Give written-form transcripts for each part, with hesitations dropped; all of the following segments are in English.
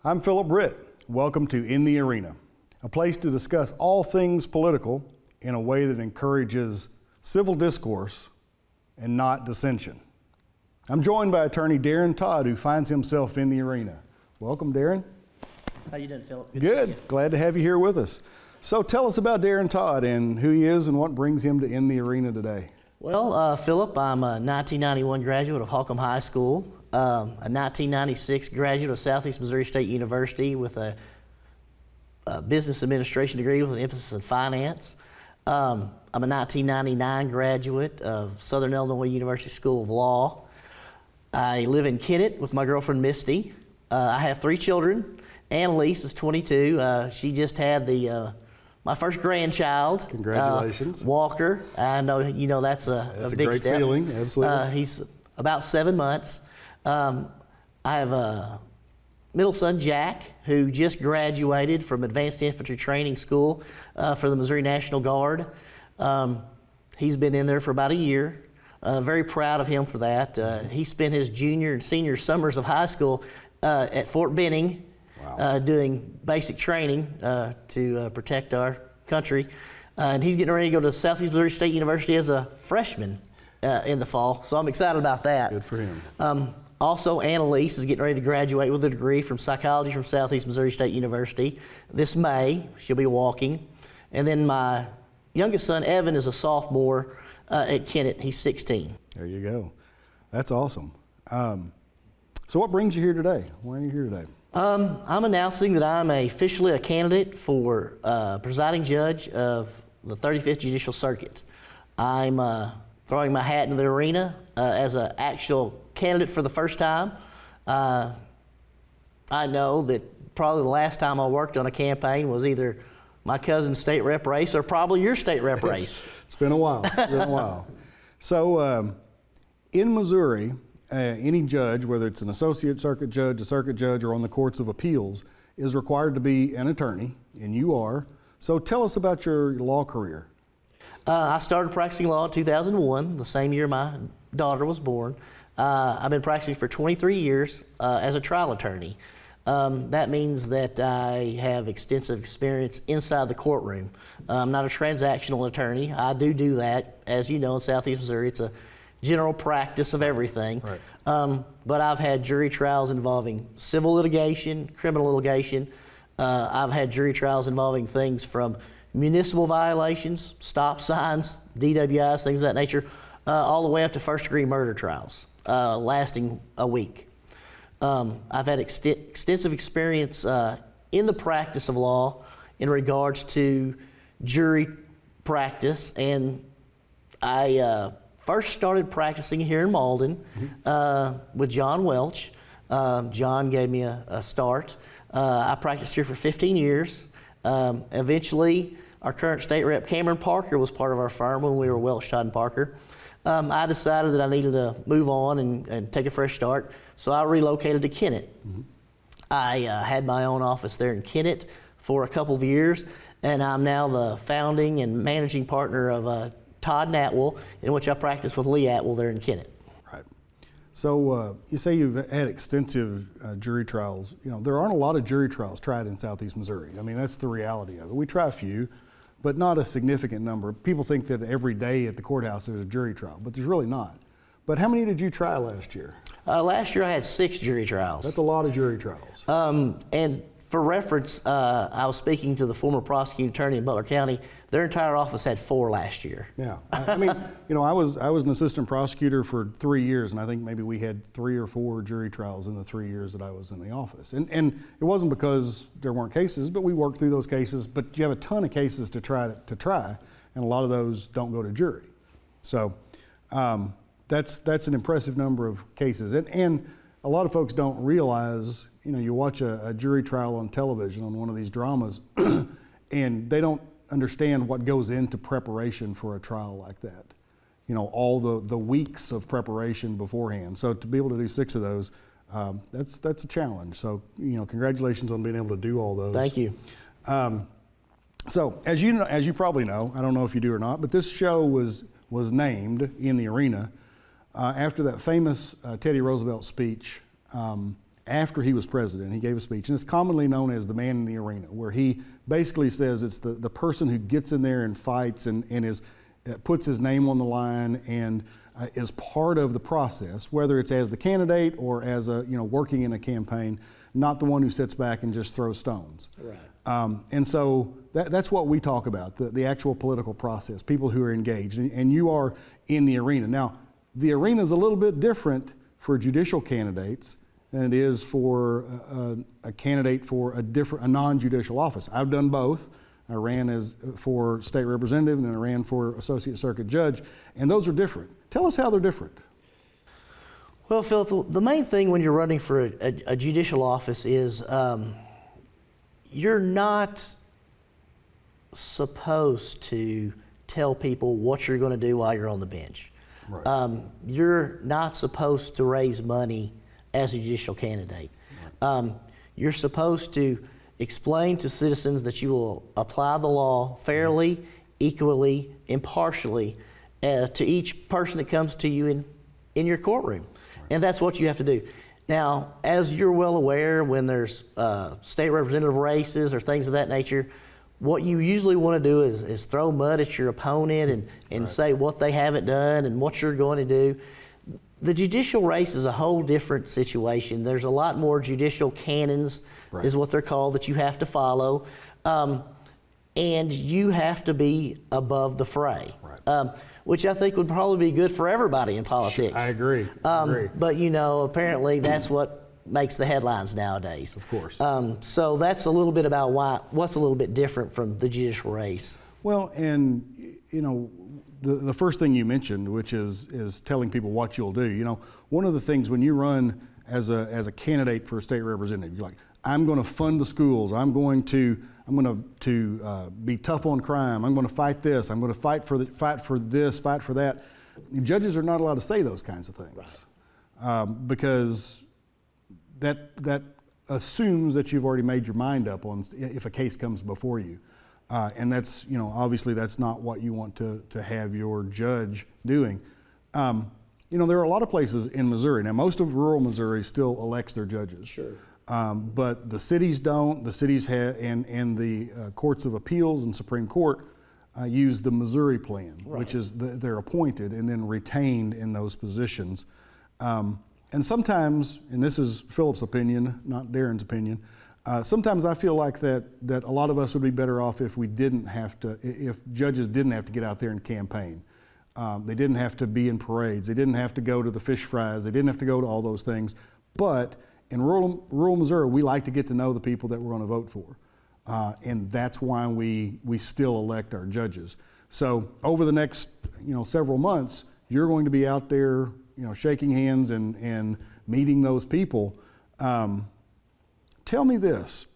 I'm Phillip Britt. Welcome to In the Arena, a place to discuss all things political in a way that encourages civil discourse and not dissension. I'm joined by attorney Daren Todd, who finds himself in the arena. Welcome, Daren. How you doing, Phillip? Good. Glad to have you here with us. So tell us about Daren Todd and who he is and what brings him to In the Arena today. Well, Phillip, I'm a 1991 graduate of Holcomb High School, a 1996 graduate of Southeast Missouri State University with a business administration degree with an emphasis in finance. I'm a 1999 graduate of Southern Illinois University School of Law. I live in Kennett with my girlfriend Misty. I have 3 children. Annalise is 22. She just had my first grandchild. Congratulations. Walker. I know you know that's a big great step. Feeling. Absolutely. He's about 7 months. I have a middle son, Jack, who just graduated from Advanced Infantry Training School for the Missouri National Guard. He's been in there for about a year. Very proud of him for that. He spent his junior and senior summers of high school at Fort Benning. Wow. Doing basic training to protect our country. And he's getting ready to go to Southeast Missouri State University as a freshman in the fall, so I'm excited about that. Good for him. Also, Annalise is getting ready to graduate with a degree from psychology from Southeast Missouri State University. This May, she'll be walking. And then my youngest son, Evan, is a sophomore at Kennett. He's 16. There you go. That's awesome. So what brings you here today? Why are you here today? I'm announcing that I'm officially a candidate for presiding judge of the 35th Judicial Circuit. I'm throwing my hat in the arena as an actual candidate for the first time. I know that probably the last time I worked on a campaign was either my cousin's state rep race or probably your state rep race. It's been a while. It's been a while. So in Missouri, any judge, whether it's an associate circuit judge, a circuit judge, or on the courts of appeals, is required to be an attorney, and you are. So tell us about your law career. I started practicing law in 2001, the same year my daughter was born. I've been practicing for 23 years as a trial attorney. That means that I have extensive experience inside the courtroom. I'm not a transactional attorney. I do that. As you know, in Southeast Missouri, it's a general practice of everything. Right. But I've had jury trials involving civil litigation, criminal litigation. I've had jury trials involving things from municipal violations, stop signs, DWIs, things of that nature, all the way up to first-degree murder trials, lasting a week. I've had extensive experience in the practice of law in regards to jury practice, and I first started practicing here in Malden with John Welch. John gave me a start. I practiced here for 15 years. Eventually, our current state rep, Cameron Parker, was part of our firm when we were Welch, Todd, and Parker. I decided that I needed to move on and take a fresh start, so I relocated to Kennett. I had my own office there in Kennett for a couple of years, and I'm now the founding and managing partner of Todd and Atwell, in which I practice with Lee Atwell there in Kennett. Right. So you say you've had extensive jury trials. You know, there aren't a lot of jury trials tried in Southeast Missouri. I mean, that's the reality of it. We try a few, but not a significant number. People think that every day at the courthouse there's a jury trial, but there's really not. But how many did you try last year? Last year I had 6 jury trials. That's a lot of jury trials. And for reference, I was speaking to the former prosecuting attorney in Butler County. Their entire office had 4 last year. Yeah, I mean, you know, I was an assistant prosecutor for 3 years, and I think maybe we had 3 or 4 jury trials in the 3 years that I was in the office. And it wasn't because there weren't cases, but we worked through those cases. But you have a ton of cases to try, and a lot of those don't go to jury. So that's an impressive number of cases. And a lot of folks don't realize, you know, you watch a jury trial on television on one of these dramas, and they don't understand what goes into preparation for a trial like that. You know, all the weeks of preparation beforehand. So to be able to do 6 of those, that's a challenge. So, you know, congratulations on being able to do all those. Thank you. So as you probably know, I don't know if you do or not, but this show was named In the Arena after that famous Teddy Roosevelt speech after he was president, he gave a speech, and it's commonly known as the man in the arena, where he basically says it's the person who gets in there and fights and puts his name on the line and is part of the process, whether it's as the candidate or as working in a campaign, not the one who sits back and just throws stones. Right. And so that's what we talk about, the actual political process, people who are engaged, and you are in the arena. Now, the arena is a little bit different for judicial candidates than it is for a candidate for a non-judicial office. I've done both. I ran for state representative, and then I ran for associate circuit judge, and those are different. Tell us how they're different. Well, Phillip, the main thing when you're running for a judicial office is you're not supposed to tell people what you're going to do while you're on the bench. Right. You're not supposed to raise money as a judicial candidate. Right. You're supposed to explain to citizens that you will apply the law fairly, equally, impartially to each person that comes to you in your courtroom. Right. And that's what you have to do. Now, as you're well aware, when there's state representative races or things of that nature, what you usually want to do is throw mud at your opponent and right. say what they haven't done and what you're going to do. The judicial race is a whole different situation. There's a lot more judicial canons, right. is what they're called, that you have to follow. And you have to be above the fray, right. Which I think would probably be good for everybody in politics. I agree. But apparently that's what makes the headlines nowadays. Of course. So that's a little bit about what's a little bit different from the judicial race. Well, and the first thing you mentioned, which is telling people what you'll do. One of the things when you run as a candidate for a state representative, you're like, I'm going to fund the schools. I'm going to be tough on crime. I'm going to fight this. I'm going to fight for this, fight for that. Judges are not allowed to say those kinds of things, right. Because that assumes that you've already made your mind up on if a case comes before you. And that's, obviously that's not what you want to have your judge doing. There are a lot of places in Missouri. Now, most of rural Missouri still elects their judges. Sure. But the cities don't. The cities have, and the courts of appeals and Supreme Court use the Missouri plan, right. which is they're appointed and then retained in those positions. And sometimes, and this is Phillip's opinion, not Daren's opinion, sometimes I feel like that a lot of us would be better off if if judges didn't have to get out there and campaign. They didn't have to be in parades. They didn't have to go to the fish fries. They didn't have to go to all those things. But in rural Missouri, we like to get to know the people that we're going to vote for. And that's why we still elect our judges. So over the next several months, you're going to be out there shaking hands and meeting those people. Tell me this,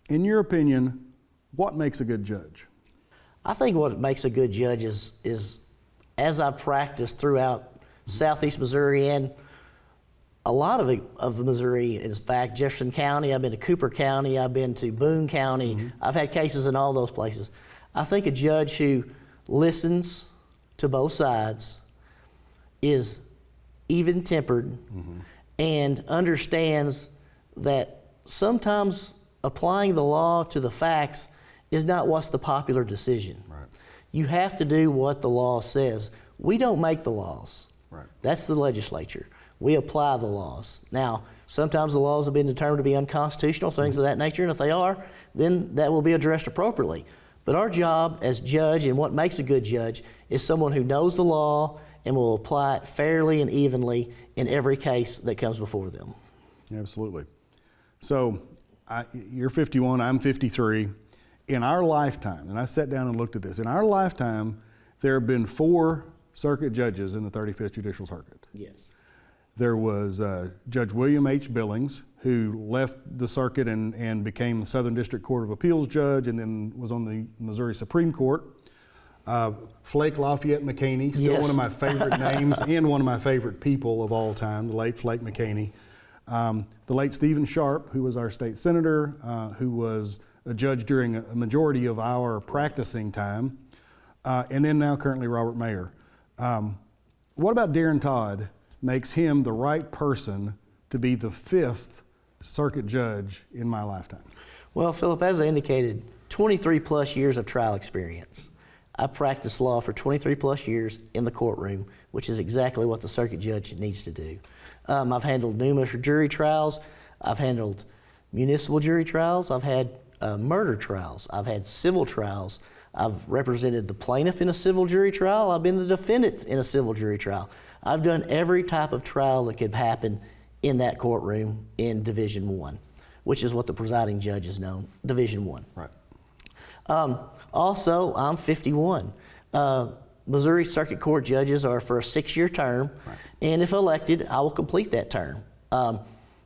in your opinion, what makes a good judge? I think what makes a good judge is as I've practiced throughout Southeast Missouri and a lot of Missouri, in fact, Jefferson County, I've been to Cooper County, I've been to Boone County, mm-hmm. I've had cases in all those places. I think a judge who listens to both sides, is even-tempered, mm-hmm. and understands that sometimes applying the law to the facts is not what's the popular decision. Right. You have to do what the law says. We don't make the laws. Right. That's the legislature. We apply the laws. Now, sometimes the laws have been determined to be unconstitutional, things mm-hmm. of that nature, and if they are, then that will be addressed appropriately. But our job as judge, and what makes a good judge, is someone who knows the law and will apply it fairly and evenly in every case that comes before them. Absolutely. So you're 51, I'm 53. In our lifetime, and I sat down and looked at this, in our lifetime, there have been 4 circuit judges in the 35th Judicial Circuit. Yes. There was Judge William H. Billings, who left the circuit and became the Southern District Court of Appeals judge and then was on the Missouri Supreme Court. Flake Lafayette McHaney, still yes. one of my favorite names and one of my favorite people of all time, the late Flake McHaney. The late Stephen Sharp, who was our state senator, who was a judge during a majority of our practicing time, and then now currently Robert Mayer. What about Daren Todd makes him the right person to be the 5th circuit judge in my lifetime? Well, Phillip, as I indicated, 23 plus years of trial experience. I've practiced law for 23 plus years in the courtroom, which is exactly what the circuit judge needs to do. I've handled numerous jury trials. I've handled municipal jury trials. I've had murder trials. I've had civil trials. I've represented the plaintiff in a civil jury trial. I've been the defendant in a civil jury trial. I've done every type of trial that could happen in that courtroom in Division I, which is what the presiding judge is known, Division I. Right. Also, I'm 51. Missouri Circuit Court judges are for a 6-year term, Right. and if elected, I will complete that term.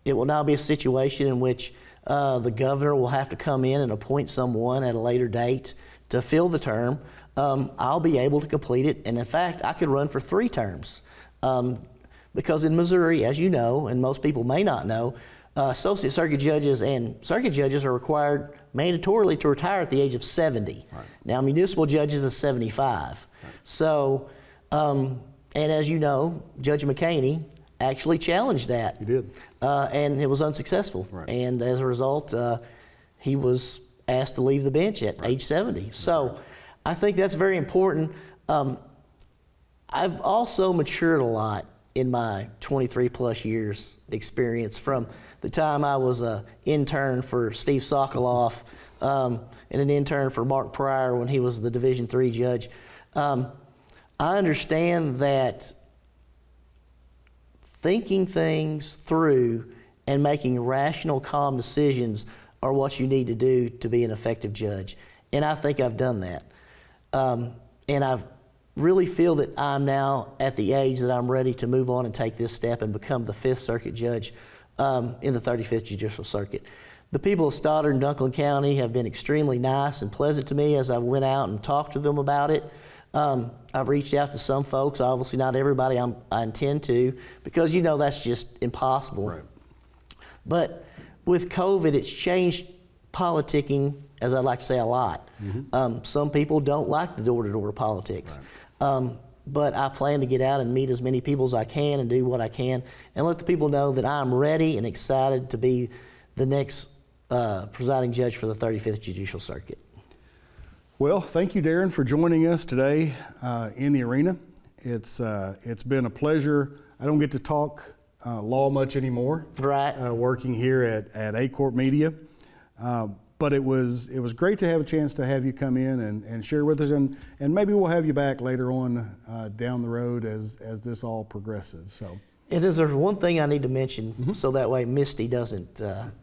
It will now be a situation in which the governor will have to come in and appoint someone at a later date to fill the term. I'll be able to complete it, and in fact, I could run for 3 terms. Because in Missouri, as you know, and most people may not know, associate circuit judges and circuit judges are required mandatorily to retire at the age of 70. Right. Now, municipal judges is 75. Right. So, and as you know, Judge McCaney actually challenged that. He did. And it was unsuccessful. Right. And as a result, he was asked to leave the bench at age 70. So I think that's very important. I've also matured a lot in my 23 plus years experience from the time I was an intern for Steve Sokoloff and an intern for Mark Pryor when he was the Division III judge. I understand that thinking things through and making rational, calm decisions are what you need to do to be an effective judge. And I think I've done that. And I really feel that I'm now at the age that I'm ready to move on and take this step and become the 5th Circuit Judge in the 35th Judicial Circuit. The people of Stoddard and Dunklin County have been extremely nice and pleasant to me as I went out and talked to them about it. I've reached out to some folks, obviously not everybody I intend to, because you know that's just impossible. Right. But with COVID, it's changed politicking, as I'd like to say, a lot. Mm-hmm. Some people don't like the door-to-door politics. Right. But I plan to get out and meet as many people as I can and do what I can and let the people know that I'm ready and excited to be the next presiding judge for the 35th Judicial Circuit. Well, thank you, Daren, for joining us today in the arena. It's been a pleasure. I don't get to talk law much anymore. Right. Working here at A Corp Media, but it was great to have a chance to have you come in and share with us, and maybe we'll have you back later on down the road as this all progresses. So. There's one thing I need to mention, so that way Misty doesn't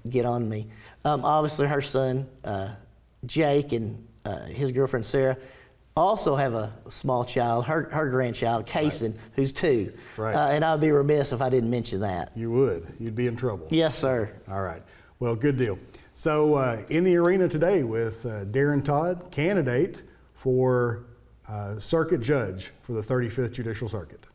get on me. Obviously, her son Jake and his girlfriend Sarah also have a small child, her grandchild, Kaysen, right, who's 2. Right. And I'd be remiss if I didn't mention that. You would. You'd be in trouble. Yes, sir. All right. Well, good deal. So in the arena today with Daren Todd, candidate for circuit judge for the 35th Judicial Circuit.